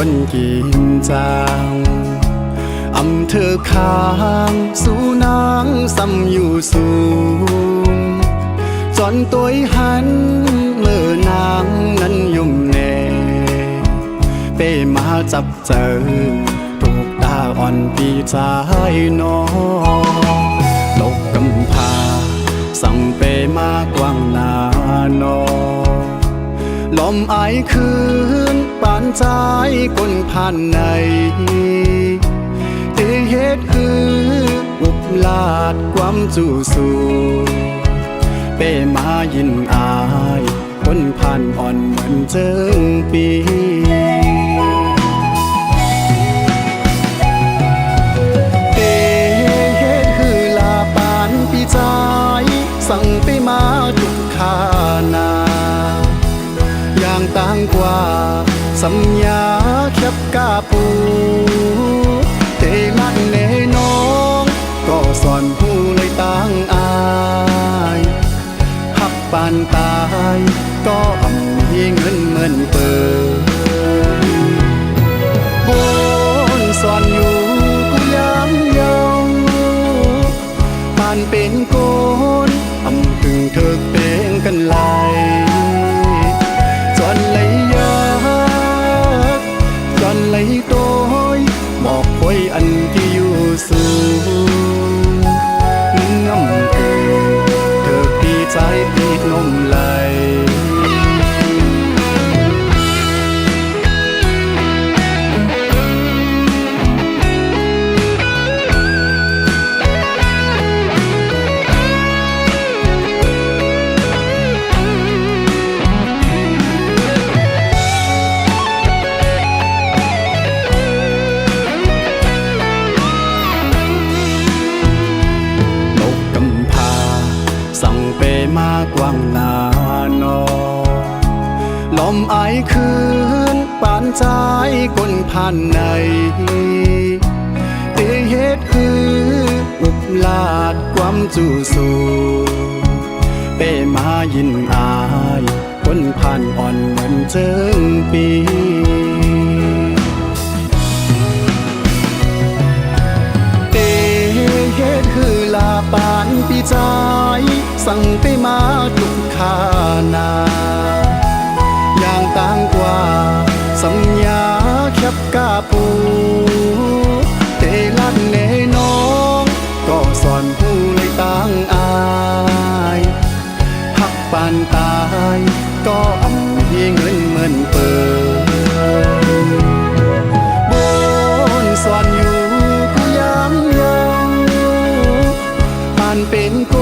คนกินจางอำเธอค้างสู่นางซ้ำอยู่สูงจนตัวหันเมื่อนางนั้นยุ่มแน่เป้มาจับเจอถูกตาอ่อนปีใจน้องตกกำพาสั่งเป้มากว้างหน้านอลมไอคืนปานใจก้นผ่านในเหตุคืออุบลาดความจู่สู้เป้มายินอายคนผ่านอ่อนเหมือนเจิงปีเหตุคือลาปานปีใจสั่งไปมาทุกขานาอย่างต่างกว่าสัญญาแคบกาปูเตลันเนน้องก็สอนผู้เลยต่างอายหักปานตายก็อ่ำมีเงินเหมือนเปิดบนสอนอยู่กูย้ำเยาปานเป็นโกนอ่ำถึงเธอเป็นกันไหลจนเลยยากจนเลยโตยบอกคอยอันที่อยู่สูงน้ำเกลือเธอปีใจปีนมไหลมากว้างหน้านอลมไอคืนปานใจก้นผ่านในเหตุคืออุบลาดความจู่สู้เป้มายินอายคนผ่านอ่อนเหมือนเจิงปีเหตุคือลาปานปีใจสั่งไปมาทุกขานาอย่างต่างกว่าสัญญาแคบกาปูเตลันเนน้องก็สอนผู้เลยต่างอายหักปานตายก็อ่ำมีเงินเหมือนเปิดบนสอนอยู่กูย้ำยังปานเป็นโก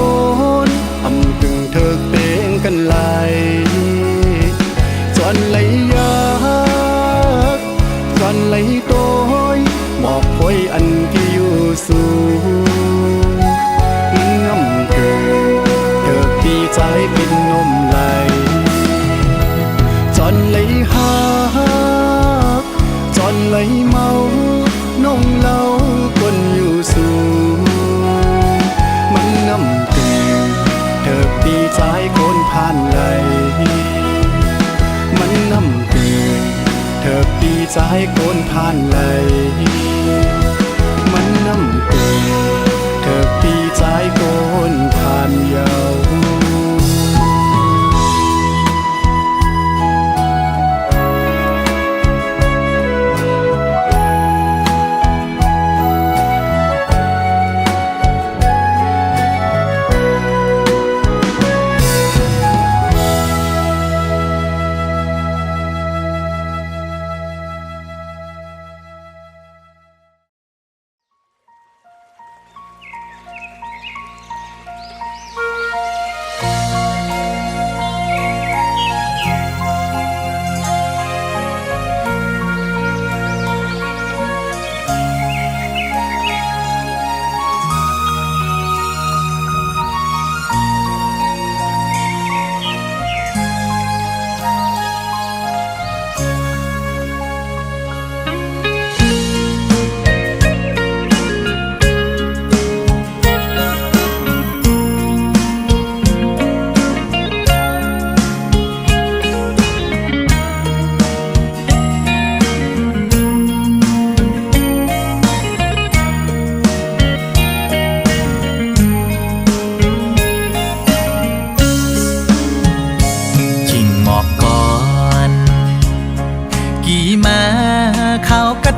นอำถึงเธอเป็นกันไหลจนเลยยากจนเลยโตยบอกคอยอันที่อยู่สูงน้ำเกลือเธอปีใจเป็นนมไหลจนเลยหักจนเลยเมานงเล่าคนอยู่สูงมันน้ำเกลือเธอปีใจคนผ่านไหลมันน้ำเกลือเธอปีใจคนผ่านไหลมันน้ำเกลือเธอปีใจคนผ่านเยา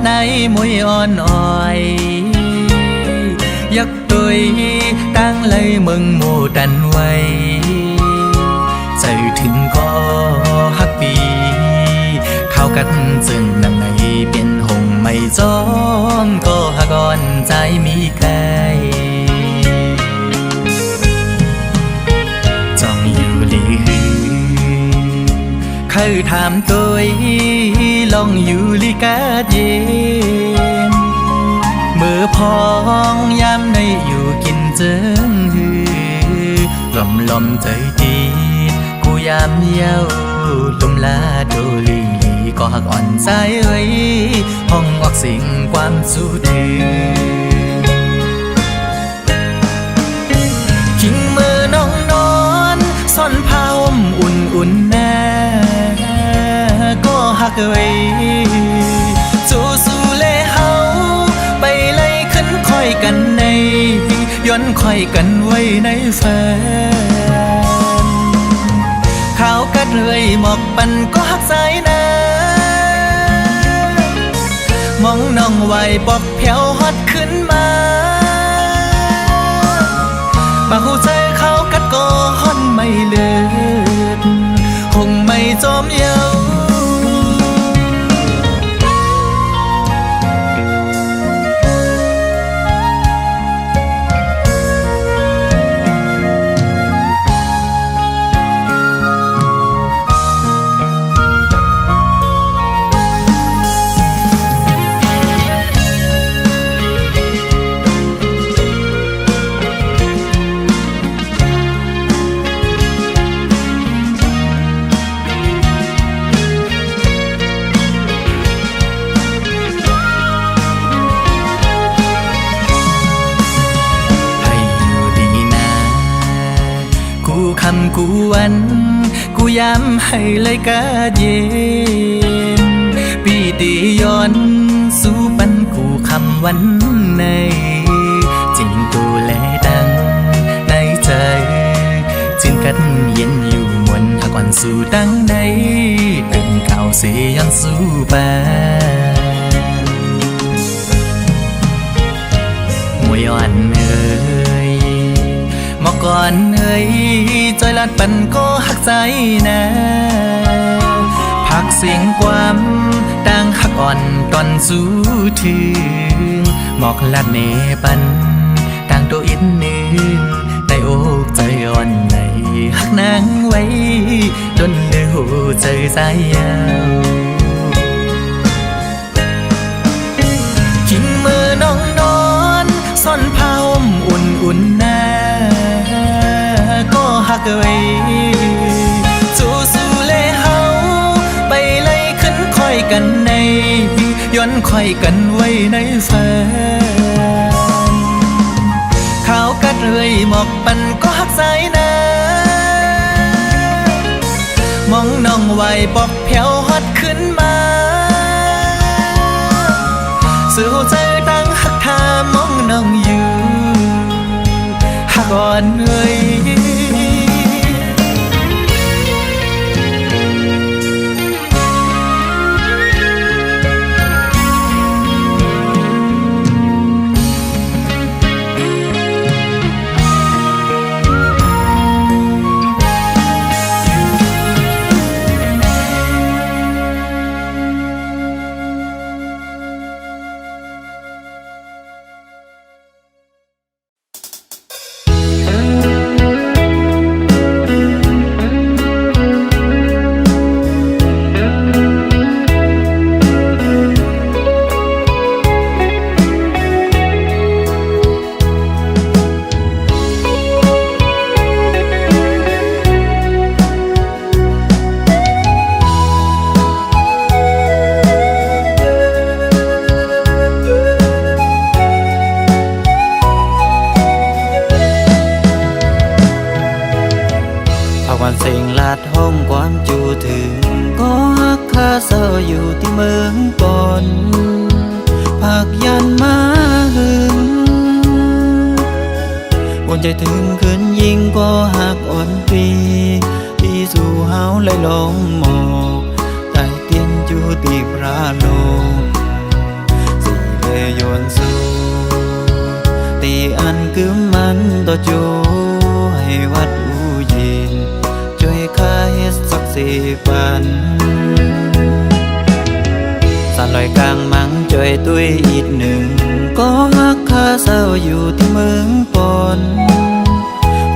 ในมวยอ่อนอ่อยยักตุยตั้งเลยมึงโมดันไว้ใจถึงก็ฮักปีเข้ากันจึงนังในเป็นหงไม่จอมก็ฮักอ่อนใจมีใครจ้องอยู่ลีหือเคยถามตัวลองอยู่ลีกาเย็นมือพองยามในอยู่กินเจิงหือลมใจดีกูยามเย้าลุมลาโดลีก็หักอ่อนใจเอ้ยห้องออกสิ่งความสู้ถึงคิงมือน้องนอนซ่อนผ้าห่มอุ่นแน่ก็หักเอ้ยสู้เล่เฮาไปไล่ขึ้นค่อยกันในย้อนค่อยกันไว้ในแฟนข้าวกัดเลยหมอกปันก็หักสายน้ามองน้องไว้บอกแผ่วฮอดขึ้นมาบาหูใจเขากัดก็ฮอนไม่เลือดคงไม่จอมเยาคำกูวันกูย้ำให้เลยกาเย็นปีตีย้อนสู้ปันกูคำวันในจริงตัวแลดังในใจจินกันเย็นอยู่มวนหากวันสู้ดังในตึงข่าวเสียงสู้ไปมวยอ่อนเอ้ยมอก่อนเอ้ยจอยลัดปันก็หักใจนะพักเสียงความดังหักอ่อนตอนสู้ถึงหมอกลัดเนปันดังตัวอินนึงได้โอกใจอ่อนในหักนางไว้จนเดือดใจใจยาวขิงมือน้องนอนซ่อนผ้าห่มอุ่นๆนะก็หักไว้สู้เล่เฮาไปไล่ขึ้นค่อยกันในย้อนค่อยกันไว้ในแฟนข้าวกัดเลยหมอกปันก็หักสายน้ามองน้องไว้บอกแผ่วฮอดขึ้นมาสู้ใจตั้งหักทามองน้องอยู่หักอ่อนเอ้ยวันเสียงลาดห้องความจูถึงก็ฮักคาเศร้าอยู่ที่เมืองก่อนภาคยันมาหึงวนใจถึงคืนยิงก็หักอ่อนปีที่สู่เฮาเลยลงหมอกใต้เตียนอยู่ที่พระโลก โยนสู่ตีอันคือมันต่อจูให้วัดอูยินช่วยข้าเฮ็ดสักสี่ปันสานลอยกลางมังจ่อยตุ้ยอีกหนึ่งก็ฮักข้าเศร้าอยู่ที่เมืองปอน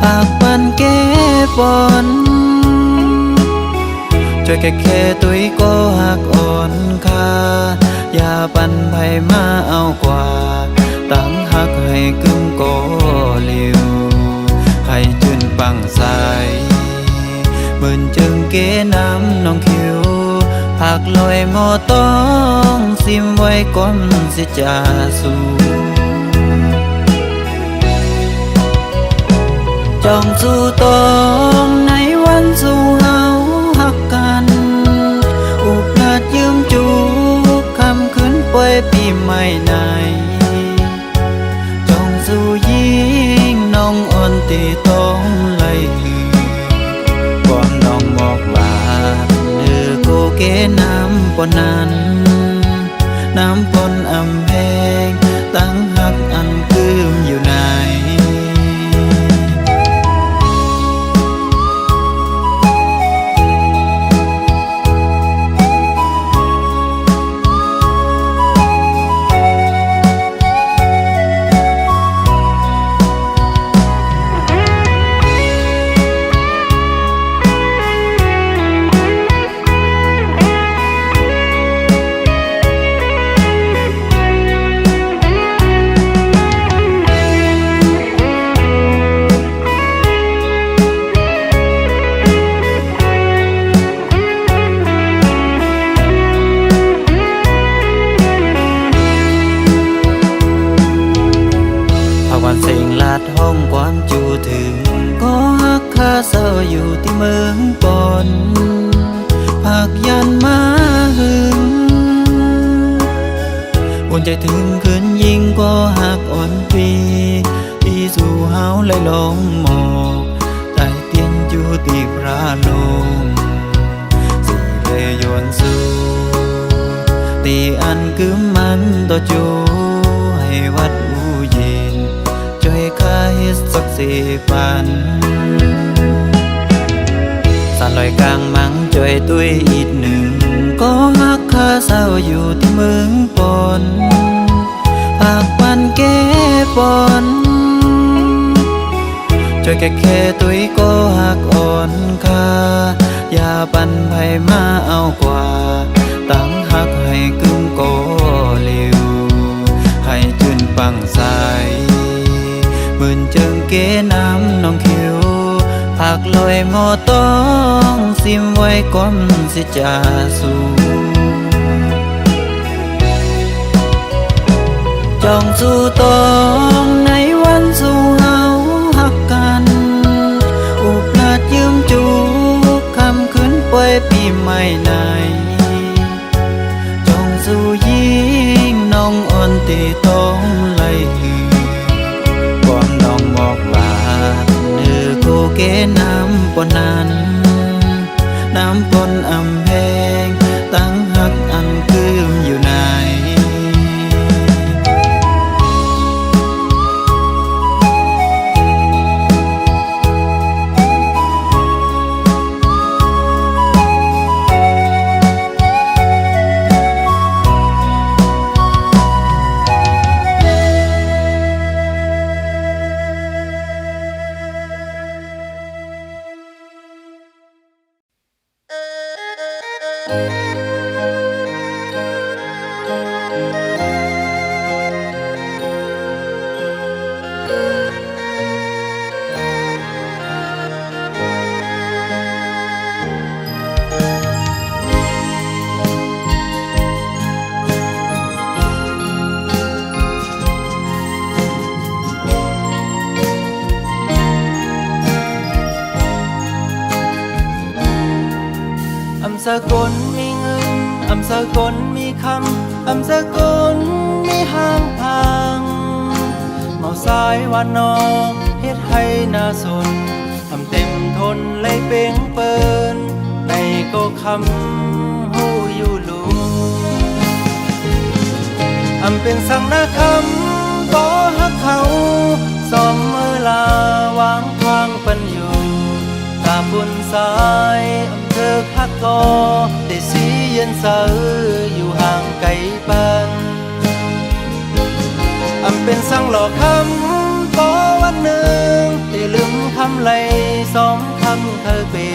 ปากปันแก้ปอนช่วยแค่ตุ้ยก็หักอ่อนค่าอย่าปันไผมาเอากว่าตั้งหักให้กึ่งก็เลียวให้จืนปังใสเหมือนจึงเกน้ำน้องคิวผักลอยหมอต้องซิมไว้ก่อนสิจะสู่จ้องสู่ต้องในวันสู่เฮาหักกันอุบลาดยืมจูคำคืนป่วยปีใหม่ในจ้องสู่ยิ่งน้องอ่อนตีต้องไล่ก่อนน้องบอกลาเนื้อโกเกน้ำปนนั้นน้ำปนอำแพงตั้งหักอันคืมอยู่ในวันเสียงลาดห้องความจูถึงก็ฮักข้าเศร้าอยู่ที่เมืองปอนผักยันมาหึงอุ่นใจถึงคืนยิ่งก็หักอ่อนปีที่สู่เฮาไหลลงหมอกใต้เตียนอยู่ที่พระลงสิเลยโยนสู่ตีอันคือมันต่อจูให้วัดอูยินช่วยข้าเฮ็ดสักสี่ปันสานลอยกลางมังจ่อยตุ้ยอีกหนึ่งก็ฮักข้าเศร้าอยู่ที่เมืองปอนปากปันแก้ปอนช่วยแค่ตุ้ยก็หักอ่อนค่าอย่าปันไผมาเอากว่าตั้งหักให้กึ่งก็เลียวให้จืนปังใสเหมือนจึงเกน้ำน้องคิวผักลอยหมอต้องซิมไว้ก่อนสิจะสู่จ้องสู่ต้องในวันสู่เฮาหักกันอุบลาดยืมจูคำคืนป่วยปีใหม่ในจ้องสู่ยิ่งน้องอ่อนตีต้องไล่น้องบอกลาเนื้อโกเกน้ำปนนั้นน้ำปนอำแพงตั้งหักอันคืมอยู่ใน สกลมีเงินอำสกลมีคำอำสกลมีห้างทางเมาสายวันนอกเฮ็ดให้น่าสนอำเต็มทนเลยเป่งเปินในก็คำหูอยู่ลุงอำเป เป็นสังนาคำบ่ฮักเขาสอมมือลาวางทางปันอยู่ตาบุญสายอำเภอฮักกอได้สีเย็นเสออยู่ห่างไกลปันเป็นสังหลอกคำบ่วันหนึ่งได้ลืมคำไหลสองคำเธอเป็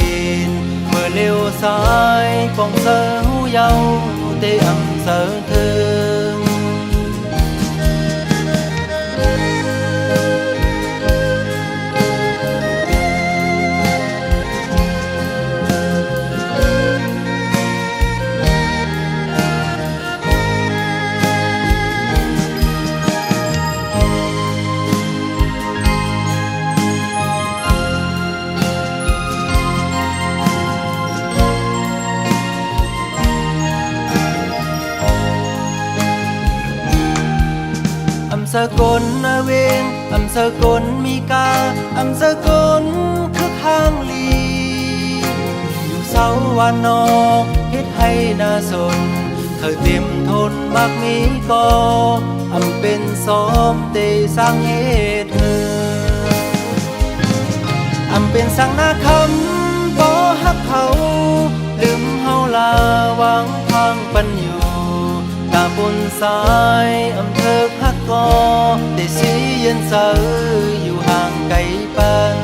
นเมื่อเลี้ยวซ้ายปองเสอหูเยาได้อำเสอเธอสกลนาเวงอำสกลมีกาอำสกลคือข้างลีอยู่เสาวันนอกเฮ็ดให้น่าสนเธอเต็มทนมากมีก็อำเป็นซ้อมเตสร้างเหตุเธออำเป็นสังนาคำบ่ฮักเขาลืมเฮาลาวางทางปันอยู่ตาบนสายอำเภอฮักกอได้สีเย็นเสออยู่ห่างไกลปัน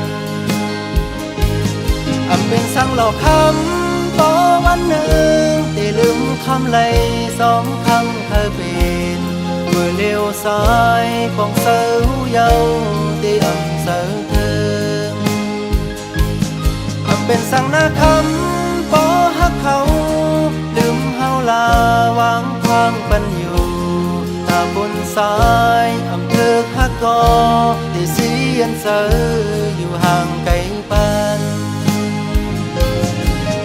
อำเป็นสังหลอกคำบ่วันหนึ่งได้ลืมคำไหลสองคำเคยเป็นเมื่อเลี้ยวซ้ายปองเสอหูเยาได้อำเสอเธออำเป็นสังนาคำบ่ฮักเขาลืมเฮาลาวางทางปันอยู่ตาบนสายอำเภอฮักกอได้สีเย็นเสออยู่ห่างไกลปัน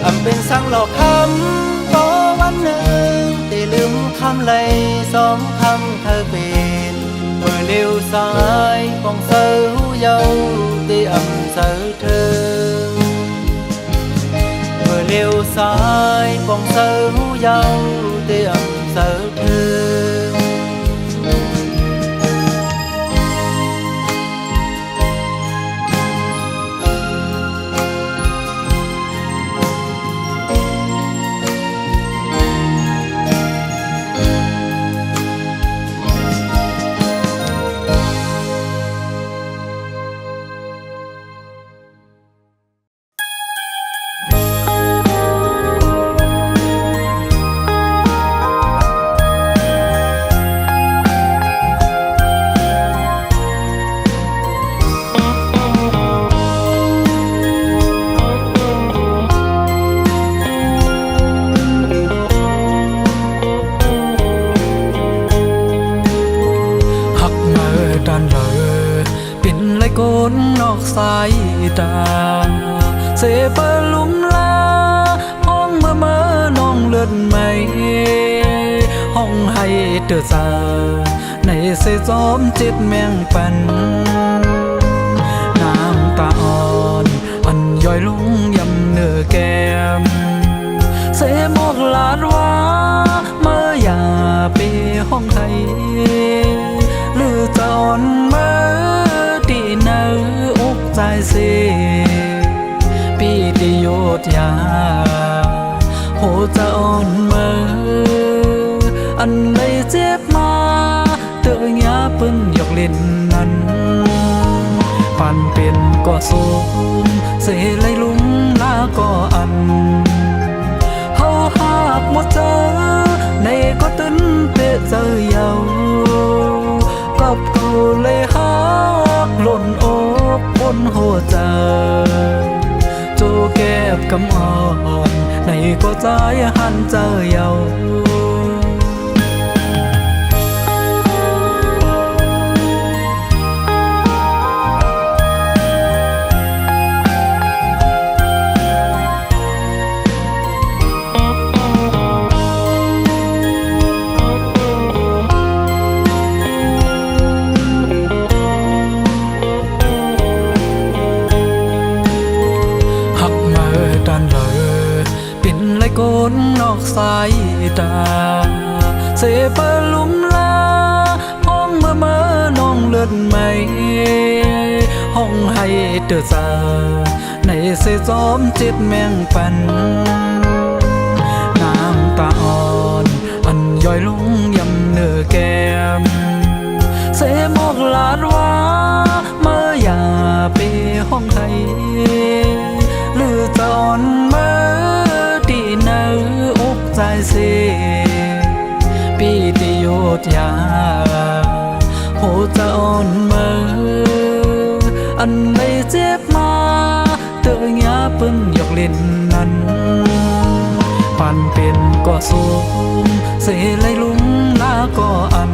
อำเป็นสังหลอกคำบ่วันหนึ่งได้ลืมคำไหลสองคำเธอเป็นเมื่อเลี้ยวซ้ายปองเสอหูเยาได้อำเสอเธอเมื่อเลี้ยวซ้ายปองเสอหูเยาได้อำเสอเธอนอกสายตาเสเปลุมลาห้องเมื่อน้องเลือดไหมห้องให้เดือดสาในเสจอมจิตแมงปันน้ำตาอ่อนอันย่อยลงยำเนื้อแก้มเสมอกลาดว่าเมื่ออย่าไปห้องให้หรือจะอ่อนเมื่อที่เนื้ออกใจเสียปีติโยธยาโหจะอ่อนเมื่ออันเลยเจ็บมาเตือนยาปึ้งหยอกเล่นนั้นปันเป็นก็สูงเสียเลยลุงลาก็อันเฮาหากหมดเจอในก็ตื่นเตะเจอเยากับกูเลยหากหล่นอกบนหัวใจโจแก็บกำอ่อนในก็ใจหันเจอเยาก้นนอกสายตาเสเปลุมลา ลือนไม่ห้องให้เดือดซาในเสจอมจิตแมงปันน้ำตาอ่อนอันย่อยลงยำเนื้อแก้มเสมอกลาดว่าเมื่ออย่าไปห้องให้หรือจะอ่อนเมื่อที่เนื้ออกใจเสียปีติโยธยาโหจะอ่อนเมื่ออันไม่เจ็บมาเตยาเปิ้นยกเล่นนั้นปันเป็นก็สูงเสไลลุงลาก็อัน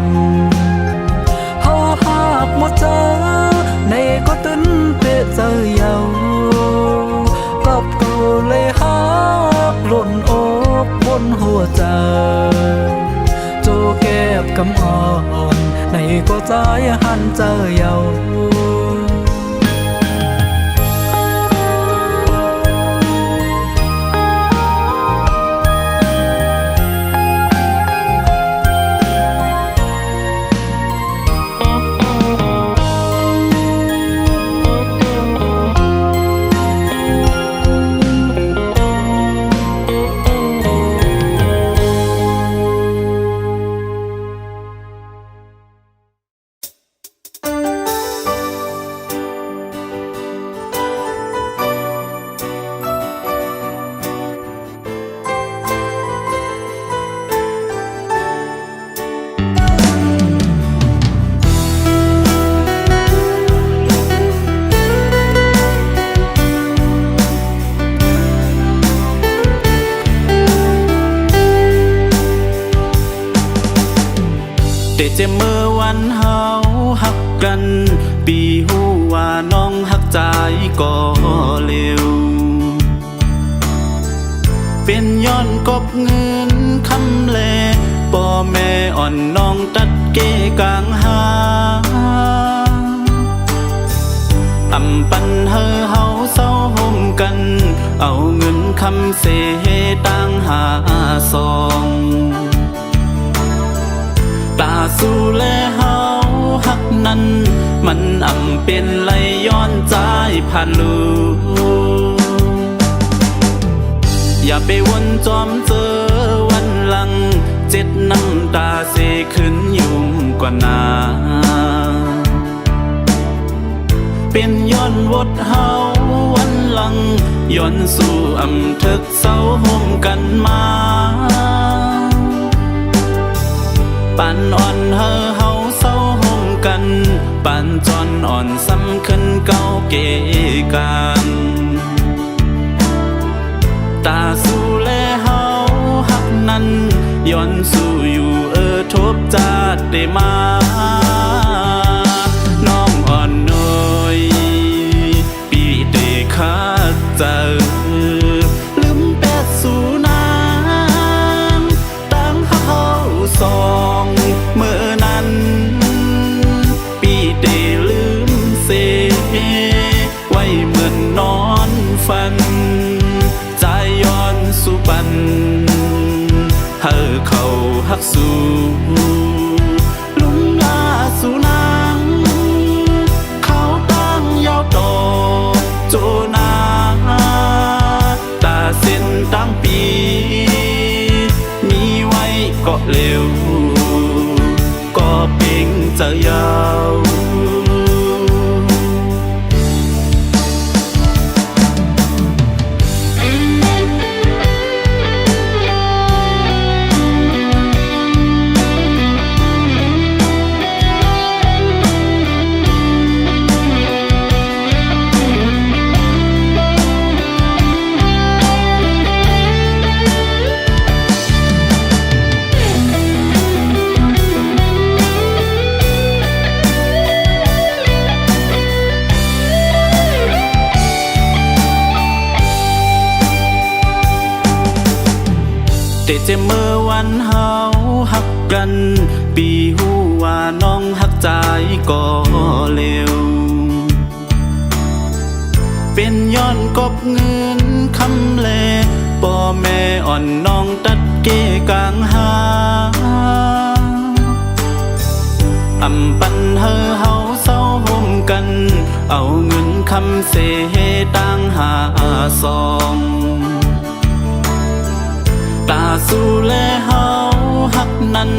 เฮาหากหมดเจอในก็ตึนเปเจอเยากับกูเลยหักหล่นอกบนหัวใจโจเก็บกำอ่อนในก็ใจหันเจอเยาแต่เจเมื่อวันเฮาฮักกันปีหูว่าน้องฮักใจก็เร็วเป็นย้อนกบเงินคำแลป่อแม่อ่อนน้องตัดเกกลางหาอำปันเฮอเฮาเศร้าห่มกันเอาเงินคำเสต่างหาซองตาสู้แลเฮาฮักนั้นมันเป็นไหลย้อนใจผ่านลูอย่าไปวนจอมเจอวันหลังเจ็ดน้ำตาเสขึ้นยุ่งกว่านาเป็นย้อนวดเฮาวันหลังย้อนสู่ทึกเศร้าห่มกันมาปานอ่อนเฮอเฮาเศร้าห่มกันปานจอนอ่อนซ้ำขึ้นเก่าเกกันตาสู้แลเฮาฮักนั้นย้อนสู่อยู่ทบจาดได้มาน้องอ่อนน้อยปีเตคาเจอลืมแปดสู่นางตั้งเฮาสองเมื่อนั้นปีเตลืมเสไว้เหมือนนอนฝันใจย้อนสู่ปันเฮอเขาฮักสู่ลุงลาสู่นางเขาตั้งยาวต่อโจนาตาเส้นตั้งปีมีไว้ก็เร็วก็เป่งจะยาวแต่เจเมื่อวันเฮาฮักกันปีหูว่าน้องฮักใจก็เร็วเป็นย้อนกบเงินคำแลป่อแม่อ่อนน้องตัดเกกลางหาอำปันเฮอเฮา เอาเงินคำเสต่างหาซองตาสู้แลเฮาหักนั้น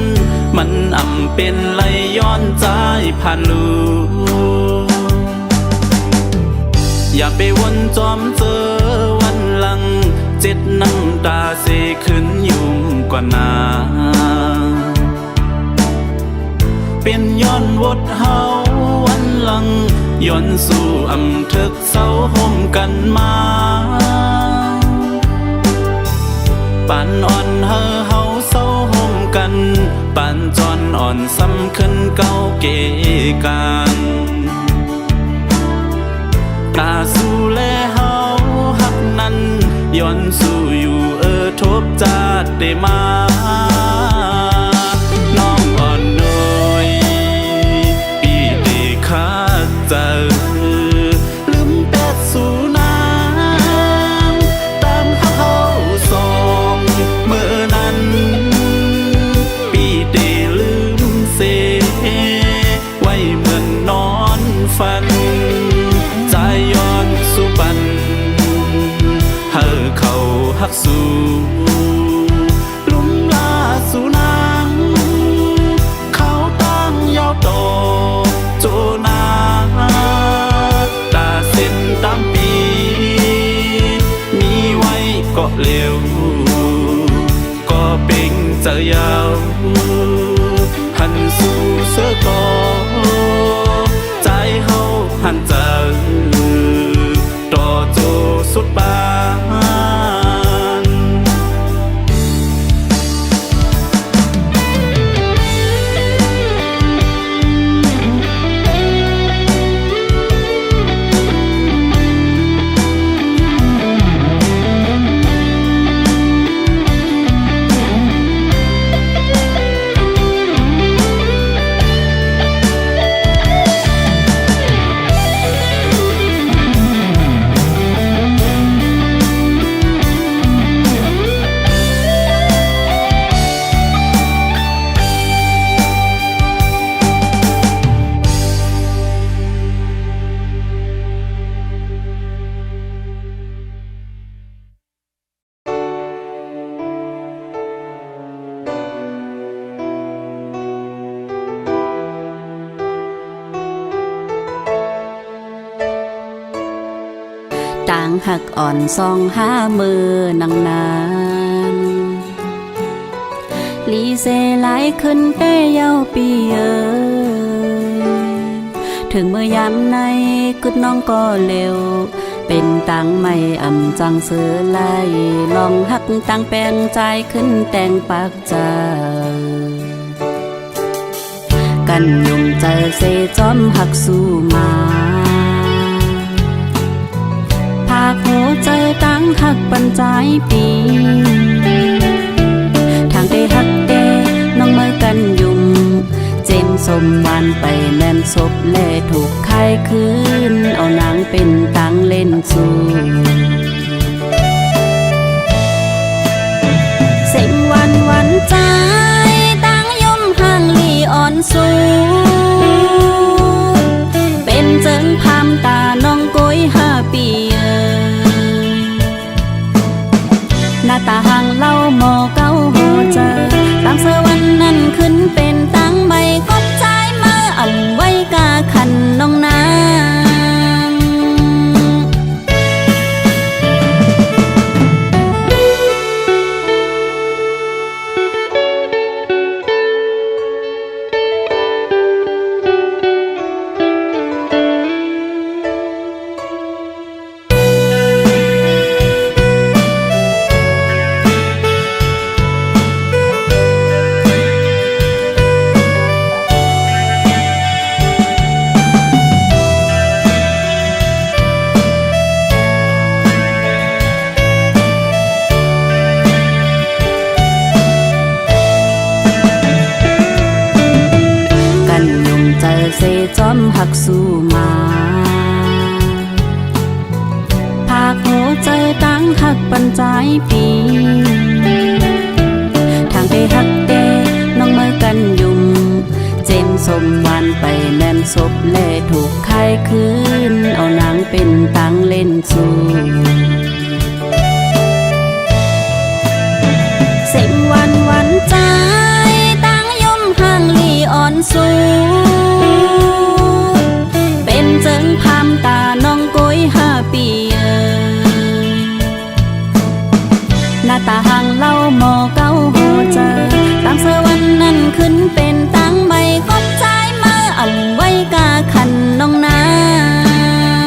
มันอำเป็นไหลย้อนใจผ่านลูอย่าไปวนจอมเจอวันหลังเจ็ดน้ำตาเสขึ้นยุ่งกว่านาเป็นย้อนวดเฮาวันหลังย้อนสู่อำทึกเศร้าห่มกันมาปานอ่อนเฮาเศร้าห่มกันปานจอนอ่อนซ้ำขึ้นเก่าเกกันตาสู้แลเฮาหักนั้นย้อนสู่อยู่ทบจาดได้มาน้องอ่อนน้อยปีเดคาเจอลืมแต่สู่น้ำตามเฮาสองเมื่อนั้นปีเดลืมเสไว้เหมือนนอนฝันใจย้อนสู่ปันเฮาเขาหักสู่ลุ่มลาสู่นางเขาตั้งยาวโตโจนาตาเส้นตามปีมีไว้ก็เร็วก็เป่งเจอยาวหันสู่เสือก่อใจเฮาหันเจอต่อโจสุดบานต่างหักอ่อนซองหามือนางนานลีเซหลายขึ้นเต้เย้าปีถึงเมื่อยามในกุดน้องก็เร็วเป็นตังไม่อ่ำจังเสือไล่ลองหักตังแปลงใจขึ้นแต่งปากเจอกันยุ่งเจอเซจอมหักสู้มาภาคหัวใจตั้งหักปันใจปีทางเตหักเตน้องเมื่อกันยุ่งเจมสมวันไปแม่นศพเล่ถูกใครคืนเอานางเป็นตังเล่นสู้เสียงวันใจตั้งย่อมห่างลีอ่อนสูเป็นเจิงพามตาน้องโกย5 ปีหน้าตาห่างเล่าหมอเก้าหัวเจอตั้งเสวันนั้นขึ้นเป็นตั้งไม่กบใจมาอ่ำไว้กาขันน้องนางเซจอมหักสู้มาภาคหัวใจตั้งหักปันใจปีทางเตหักเตน้องเมื่อกันยุ่งเจมสมวันไปแม่น ศพและถูกใครคืนเอานางเป็นตังเล่นสู่เส้นวันใจตั้งย่อมห่างลีอ่อนสูเป็นเจิงพามตาน้องโกย5 ปีหน้าตาห่างเล่าหมอเก้าหัวเจอตามเสวันนั้นขึ้นเป็นตังใบก็ใจมาอ่ำไว้กาขันน้องนา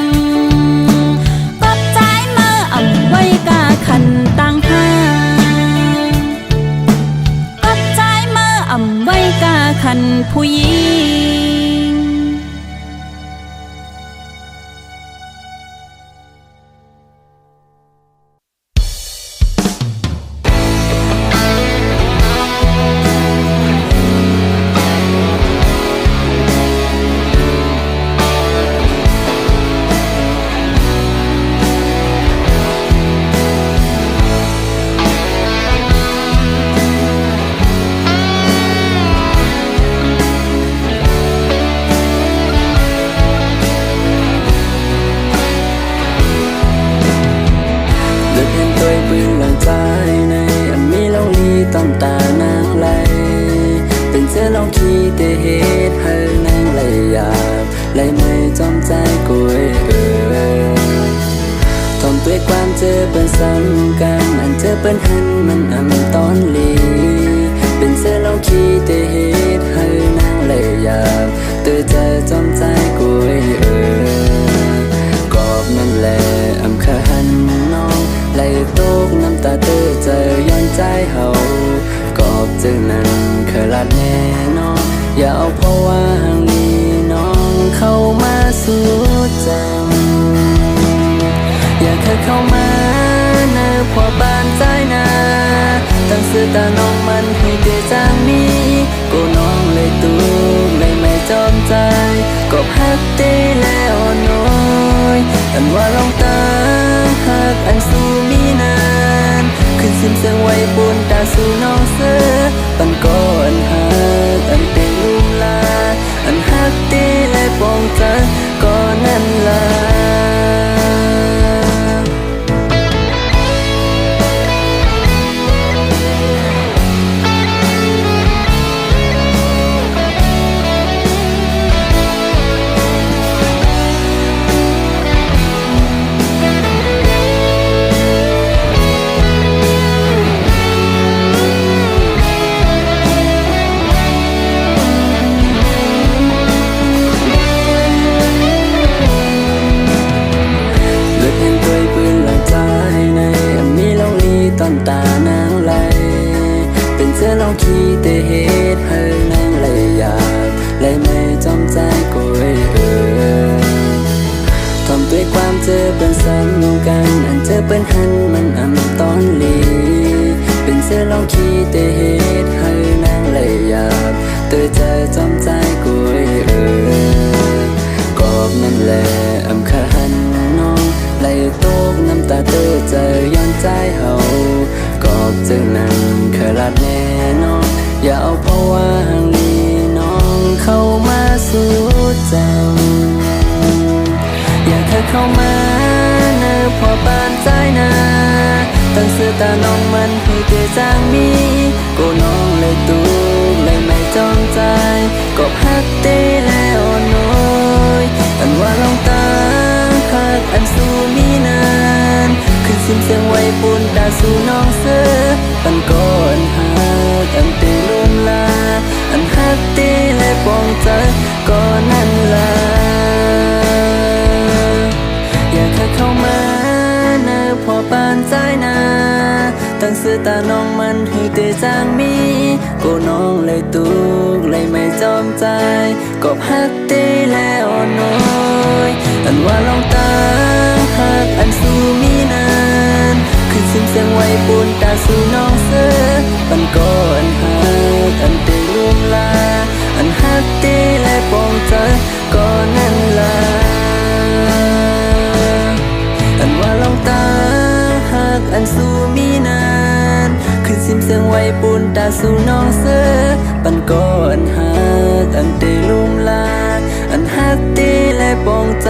งก็ใจมาอ่ำไว้กาขันตังห้าก็ใจมาอ่ำไว้กาขันผู้หญิงตานางไหลเป็นเสื้อลองขี้เตเหตุให้นางไหลยาบไหลไม่จอมใจกุยทอมด้วยความเจอเป็นซ้ำกันอันเจอเป็นหันมันอำตอนลีเป็นเสื้อลองขี้เตเหตุให้นางไหลยาบเตือใจจอมใจกุยกอบนั่นแหละอำคาหันน้องไหลตกน้ำตาเตือใจย้อนใจเฮากอบจึงนั้นเคยลัดแน่นอนอย่าเอาเพราะว่าห่างนี้น้องเข้ามาสู่ใจอย่าเคยเข้ามาเนอพอบ้านใจนาตั้งสื่อตาน้องมันให้เตจางมีกูน้องเลยตูเลยไม่จอมใจกอบฮักเตแล้วน้อยอันว่าลองตาฮักอันสู้มีนานขึ้นซิมเสียงไว้บนตาสู่น้องเสือปันก่อนฮักอันเต็งลุ่มลาอันฮักเตและปองใจก่อนนั้นลาตานางไหลเป็นเสื้อลองขี้เตเหตุให้นางไหลยาบไหลไม่จอมใจกุยทอมด้วยความเจอเป็นซ้ำกันอันเจอเป็นหันมันอำตอนลีเป็นเสื้อลองขี้เตเหตุให้นางไหลยาบเตือใจจอมใจกุยกอบนั่นแหละอำคาหันน้องไหลตกน้ำตาเตือใจย้อนใจเฮากอบจึงนั้นเคยลัดแน่นอนอย่าเอาเพราะว่าห่างนี้น้องเข้ามาสู่ใจอย่าเคยเข้ามาเนอพอบ้านใจนาตั้งสื่อตาน้องมันให้เตจางมีกูน้องเลยตูเลยไม่จอมใจกอบฮักเตแล้วน้อยอันว่าลองตาฮักอันสู้มีนานขึ้นซิมเสียงไว้ปุ่นตาสู่น้องเสือปันก่อนฮักอันเตลมลาอันฮักเตและปองใจก่อนนั้นลาอย่าเคยเข้ามาเนอพอปานใจนาตั้งสื่อตาน้องมันให้เตจางมีกูน้องเลยตุกเลยไม่จอมใจกอบฮักเตแล้วน้อยอันว่าลองตาฮักอันสู้มีนานขึ้นซิมเสียงไว้ปุ่นตาสู่น้องเสือปันก่อนฮักอันเตลุ่มลาอันฮักเตและปองใจก่อนนั้นลาอันว่าลองตาฮักอันสู้มีนานขึ้นซิมเสียงไว้ปุ่นตาสู่น้องเสือปันก่อนฮักอันเตลุ่มลาอัน ป้องใจ